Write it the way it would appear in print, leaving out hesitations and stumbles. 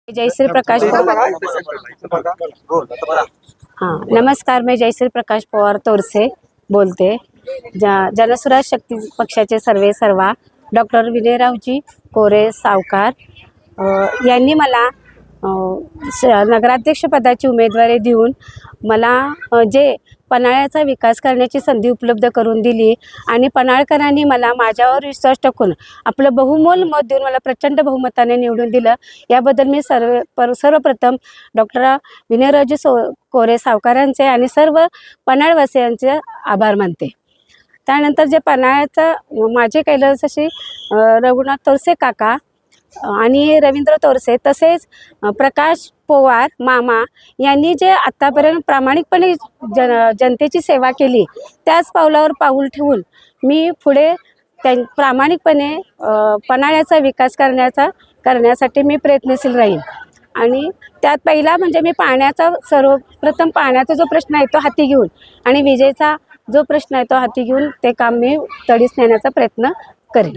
जयश्री प्रकाश पवार। हाँ नमस्कार, मैं जयश्री प्रकाश पवार तोरसे बोलते। जनसुराज शक्ती पक्षाचे सर्वे सर्वा डॉक्टर विजयरावजी कोरे सावकार यांनी मला नगराध्यक्ष पदाची उमेदवारी देऊन मला जे पन्हाळ्याचा विकास करण्याची संधी उपलब्ध करून दिली आणि पन्हाळकरांनी मला माझ्यावर विश्वास टाकून आपलं बहुमोल मत देऊन मला प्रचंड बहुमताने निवडून दिलं। याबद्दल मी सर्वप्रथम डॉक्टर विजयरावजी कोरे सावकारांचे आणि सर्व पन्हाळवासियांचे आभार मानते। त्यानंतर जे पन्हाळ्याचं माझे कैलासवासी रघुनाथ तोरसे काका आणि रवींद्र तोरसे तसेच प्रकाश पवार मामा यांनी जे आत्तापर्यंत प्रामाणिकपणे जनतेची सेवा केली, त्याच पावलावर पाऊल ठेवून मी पुढे प्रामाणिकपणे पन्हाळ्याचा विकास करण्यासाठी मी प्रयत्नशील राहील। आणि त्यात पहिला म्हणजे मी सर्वप्रथम पाण्याचा जो प्रश्न आहे तो हाती घेऊन आणि विजेचा जो प्रश्न आहे तो हाती घेऊन ते काम मी तडीस नेण्याचा प्रयत्न करेन।